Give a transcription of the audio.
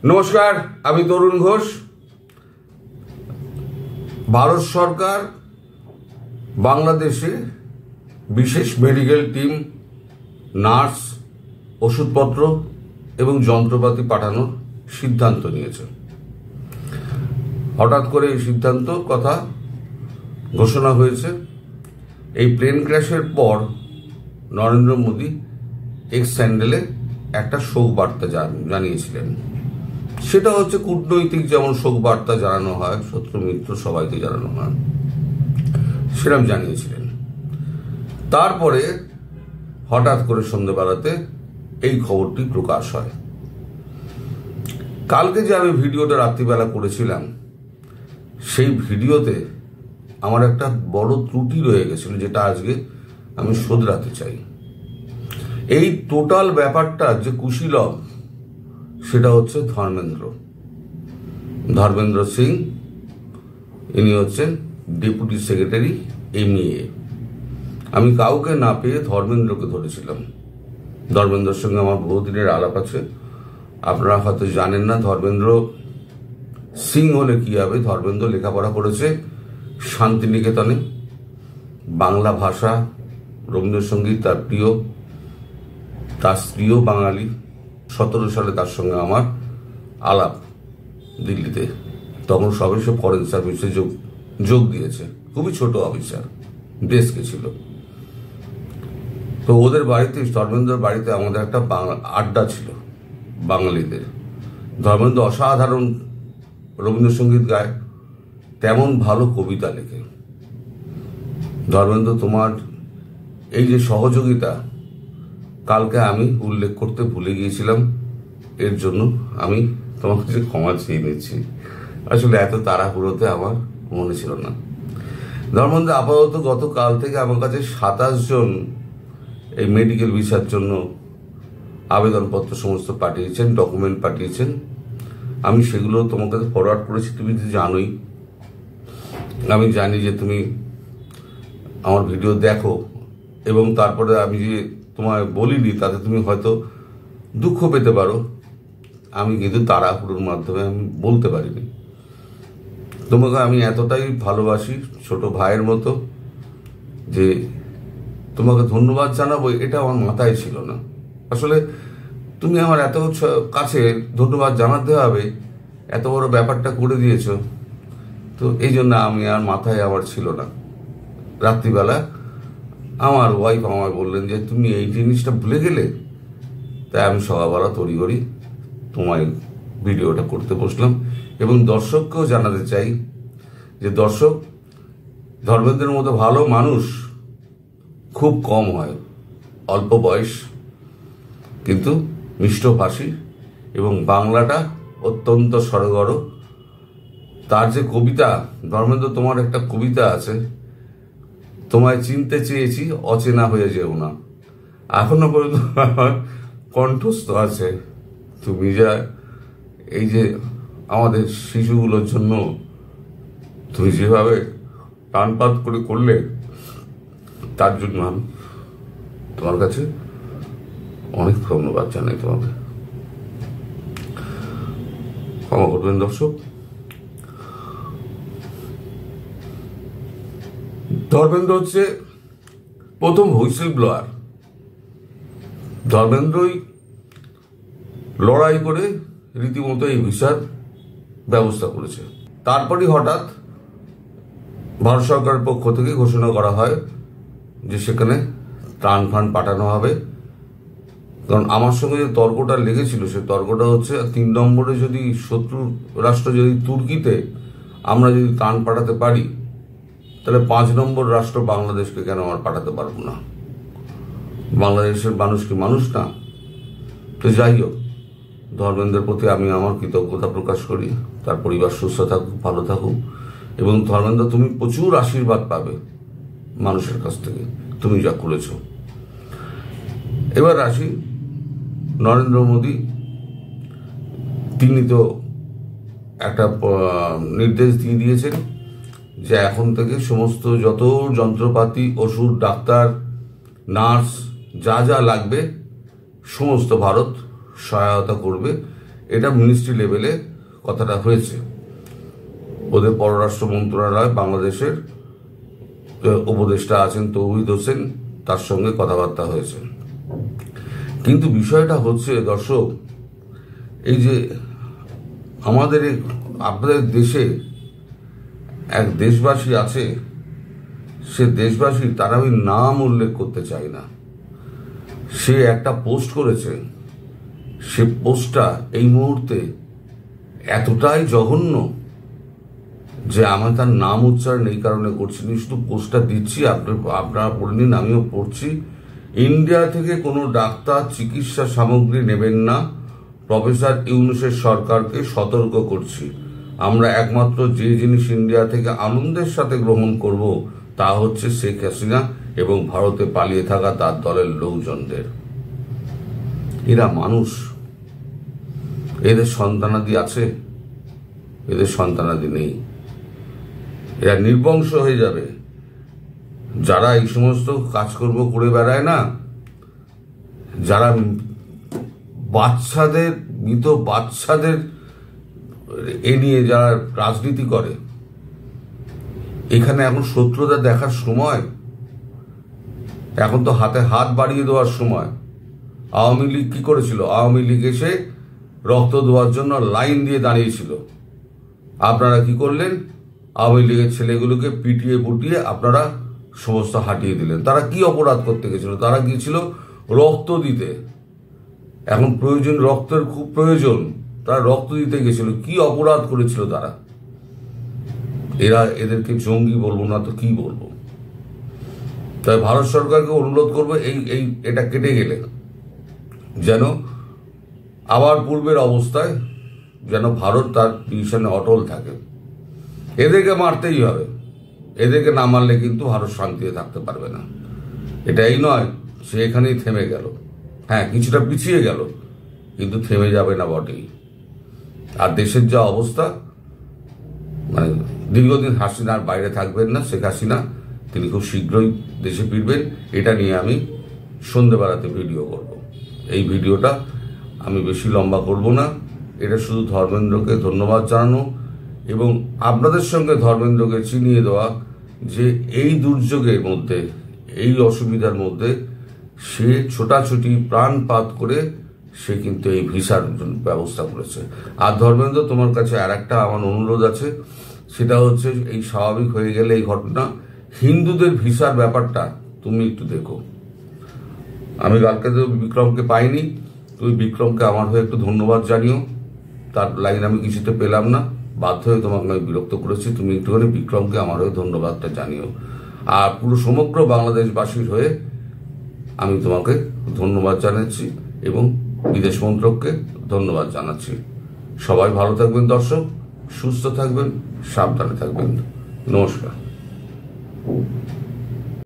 নমস্কার, আমি তরুণ ঘোষ। ভারত সরকার বাংলাদেশে বিশেষ মেডিকেল টিম, নার্স, ওষুধপত্র এবং যন্ত্রপাতি পাঠানোর সিদ্ধান্ত নিয়েছে। হঠাৎ করে এই সিদ্ধান্ত কথা ঘোষণা হয়েছে। এই প্লেন ক্র্যাশের পর নরেন্দ্র মোদী এক্স স্যান্ডেলে একটা শোক বার্তা জানিয়েছিলেন। সেটা হচ্ছে কূটনৈতিক যেমন শোক বার্তা জানানো হয়, শত্রু মিত্র সবাইকে জানানো হয়, সেরকম জানিয়েছিলেন। তারপরে হঠাৎ করে সন্ধ্যেবেলাতে এই খবরটি প্রকাশ হয়। কালকে যে আমি ভিডিওটা রাত্রিবেলা করেছিলাম, সেই ভিডিওতে আমার একটা বড় ত্রুটি রয়ে গেছিল, যেটা আজকে আমি শোধরাতে চাই। এই টোটাল ব্যাপারটা যে কুশীলব, সেটা হচ্ছে ধর্মেন্দ্র সিং। ইনি হচ্ছেন ডেপুটি সেক্রেটারি এমইএ। আমি কাউকে না পেয়ে ধর্মেন্দ্রকে ধরেছিলাম। ধর্মেন্দ্রের সঙ্গে আমার বহুদিনের আলাপ আছে। আপনারা হয়তো জানেন না ধর্মেন্দ্র সিং হলে কি হবে। ধর্মেন্দ্র লেখাপড়া করেছে শান্তিনিকেতনে, বাংলা ভাষা, রবীন্দ্রসঙ্গীত তার প্রিয়, তার স্ত্রীও বাঙালি। 17 সালে তার সঙ্গে আমার আলাপ দিল্লিতে। তখন সবে সে ফরেন সার্ভিসে যোগ দিয়েছে। খুবই ছোট অফিসার, ডেস্কে ছিল। তো ওদের বাড়িতে, ধর্মেন্দ্রের বাড়িতে আমাদের একটা আড্ডা ছিল বাঙালিদের। ধর্মেন্দ্র অসাধারণ রবীন্দ্রসঙ্গীত গায়, তেমন ভালো কবিতা লেখে। ধর্মেন্দ্র, তোমার এই যে সহযোগিতা কালকে আমি উল্লেখ করতে ভুলে গিয়েছিলাম, এর জন্য আমি তোমার কাছে ক্ষমা চেয়ে নিচ্ছি। আসলে এত তাড়াহুড়োতে আমার মনে ছিল না। ধর্মেন্দ্র আপাতত গতকাল থেকে আমার কাছে 27 জন এই মেডিকেল ভিসার জন্য আবেদনপত্র সমস্ত পাঠিয়েছেন, ডকুমেন্ট পাঠিয়েছেন। আমি সেগুলো তোমার কাছে ফরওয়ার্ড করেছি, তুমি তো জানোই। আমি জানি যে তুমি আমার ভিডিও দেখো, এবং তারপরে আমি যে তোমায় বলিনি তাতে তুমি হয়তো দুঃখ পেতে পারো। আমি কিন্তু তাড়াহুড়োর মাধ্যমে আমি বলতে পারিনি। তোমাকে আমি এতটাই ভালোবাসি, ছোট ভাইয়ের মতো, যে তোমাকে ধন্যবাদ জানাবো এটা আমার মাথায় ছিল না। আসলে তুমি আমার এত কাছে ধন্যবাদ জানাতে হবে, এত বড় ব্যাপারটা করে দিয়েছো, তো এই জন্য আমি আর মাথায় আমার ছিল না। রাত্রিবেলা আমার ওয়াইফ আমায় বললেন যে তুমি এই জিনিসটা ভুলে গেলে। তাই আমি সকালবেলা তড়িঘড়ি তোমায় ভিডিওটা করতে বসলাম। এবং দর্শককেও জানাতে চাই যে দর্শক, ধর্মেন্দ্রের মতো ভালো মানুষ খুব কম হয়। অল্প বয়স, কিন্তু মিষ্টভাষী, এবং বাংলাটা অত্যন্ত সড়গড়। তার যে কবিতা, ধর্মেন্দ্র তোমার একটা কবিতা আছে, তোমায় চিনতে চেয়েছি অচেনা হয়ে যেও না। এখনো পর্যন্ত আমার কণ্ঠস্থ আছে। তুমি যা এই যে আমাদের শিশুগুলোর জন্য তুমি যেভাবে টানপাত করে করলে, তার জন্য আমি তোমার কাছে অনেক ধন্যবাদ জানাই। তোমাকে ক্ষমা করবেন দর্শক। ধর্মেন্দ্র হচ্ছে প্রথম হুইসেল ব্লোয়ার। ধর্মেন্দ্রই লড়াই করে রীতিমতো এই ভিসার ব্যবস্থা করেছে। তারপরই হঠাৎ ভারত সরকারের পক্ষ থেকে ঘোষণা করা হয় যে সেখানে ত্রাণ ফান্ড পাঠানো হবে। কারণ আমার সঙ্গে যে তর্কটা লেগেছিল, সে তর্কটা হচ্ছে 3 নম্বরে যদি শত্রু রাষ্ট্র যদি তুর্কিতে আমরা যদি ত্রাণ পাঠাতে পারি, তাহলে 5 নম্বর রাষ্ট্র বাংলাদেশকে কেন আমরা পাঠাতে পারবো না? বাংলাদেশের মানুষ কি মানুষ না? তো যাই হোক, ধর্মেন্দ্রের প্রতি আমি আমার কৃতজ্ঞতা প্রকাশ করি। তার পরিবার সুস্থ থাকুক, ভালো থাকুক। এবং ধর্মেন্দ্র, তুমি প্রচুর আশীর্বাদ পাবে মানুষের কাছ থেকে, তুমি যা করেছ। এবার আসি নরেন্দ্র মোদী। তিনি তো একটা নির্দেশ দিয়ে দিয়েছেন যে এখন থেকে সমস্ত যত যন্ত্রপাতি, ওষুধ, ডাক্তার, নার্স, যা যা লাগবে সমস্ত ভারত সহায়তা করবে। এটা মিনিস্ট্রি লেভেলে কথাটা হয়েছে। ওদের পররাষ্ট্র মন্ত্রণালয় বাংলাদেশের উপদেষ্টা আছেন তৌহিদ হোসেন, তার সঙ্গে কথাবার্তা হয়েছে। কিন্তু বিষয়টা হচ্ছে দর্শক, এই যে আমাদের আপনাদের দেশে এক দেশবাসী আছে, সে দেশবাসী, তার আমি নাম উল্লেখ করতে চাই না, সে একটা পোস্ট করেছে। সে পোস্টটা এই মুহূর্তে এতটাই জঘন্য যে আমি তার নাম উচ্চারণ এই কারণে করছি না, শুধু পোস্টটা দিচ্ছি, আপনারা পড়ে নিন, আমিও পড়ছি। ইন্ডিয়া থেকে কোনো ডাক্তার চিকিৎসা সামগ্রী নেবেন না, প্রফেসর ইউনূসের সরকারকে সতর্ক করছি। আমরা একমাত্র যে জিনিস ইন্ডিয়া থেকে আনন্দের সাথে গ্রহণ করব তা হচ্ছে শেখ হাসিনা এবং ভারতে পালিয়ে থাকা তার দলের লোকজনদের। এরা মানুষ, এদের সন্তানাদি আছে? এদের সন্তানাদি নেই। এরা নির্বংশ হয়ে যাবে। যারা এই সমস্ত কাজকর্ম করে বেড়ায় না, যারা বাচ্চাদের, মৃত বাচ্চাদের এ নিয়ে যারা রাজনীতি করে, এখানে এখন শত্রুতা দেখার সময়, এখন তো হাতে হাত বাড়িয়ে দেওয়ার সময়। আওয়ামী লীগ কি করেছিল? আওয়ামী লীগ এসে রক্ত দেওয়ার জন্য লাইন দিয়ে দাঁড়িয়েছিল। আপনারা কি করলেন? আওয়ামী লীগের ছেলেগুলোকে পিটিয়ে পুটিয়ে আপনারা সমস্ত হাঁটিয়ে দিলেন। তারা কি অপরাধ করতে গেছিল? তারা গিয়েছিল রক্ত দিতে। এখন প্রয়োজন, রক্তের খুব প্রয়োজন, তারা রক্ত দিতে গেছিল। কি অপরাধ করেছিল তারা? এদেরকে জঙ্গি বলবো না তো কি বলবো? তাই ভারত সরকারকে অনুরোধ করবো, এটা কেটে গেলে যেন আবার পূর্বের অবস্থায় যেন ভারত তার ডিসিশনে অটল থাকে। এদেরকে মারতেই হবে। এদেরকে না মারলে কিন্তু ভারত শান্তিতে থাকতে পারবে না। এটাই নয় সে এখানেই থেমে গেল, হ্যাঁ কিছুটা পিছিয়ে গেল, কিন্তু থেমে যাবে না বটেই। আর দেশের যা অবস্থা, মানে দীর্ঘদিন হাসিনার বাইরে থাকবেন না শেখ হাসিনা, তিনি খুব শীঘ্রই দেশে ফিরবেন। এটা নিয়ে আমি সন্ধ্যেবেলাতে ভিডিও করব। এই ভিডিওটা আমি বেশি লম্বা করব না। এটা শুধু ধর্মেন্দ্রকে ধন্যবাদ জানানো এবং আপনাদের সঙ্গে ধর্মেন্দ্রকে চিনিয়ে দেওয়া যে এই দুর্যোগের মধ্যে, এই অসুবিধার মধ্যে সে ছোটাছুটি প্রাণপাত করে সে কিন্তু এই ভিসার ব্যবস্থা করেছে। আর ধর্মেন্দ্র, তোমার কাছে আর একটা আমার অনুরোধ আছে, সেটা হচ্ছে এই স্বাভাবিক হয়ে গেলে এই ঘটনা, হিন্দুদের ভিসার ব্যাপারটা তুমি একটু দেখো। আমি কালকে তো বিক্রমকে পাইনি, তুমি বিক্রমকে আমার হয়ে একটু ধন্যবাদ জানিও। তার লাইন আমি কিছুতে পেলাম না, বাধ্য হয়ে তোমাকে আমি বিরক্ত করেছি, তুমি একটুখানি বিক্রমকে আমার হয়ে ধন্যবাদটা জানিও। আর পুরো সমগ্র বাংলাদেশবাসীর হয়ে আমি তোমাকে ধন্যবাদ জানাচ্ছি এবং বিদেশ মন্ত্রককে ধন্যবাদ জানাচ্ছি। সবাই ভালো থাকবেন দর্শক, সুস্থ থাকবেন, সাবধানে থাকবেন। নমস্কার।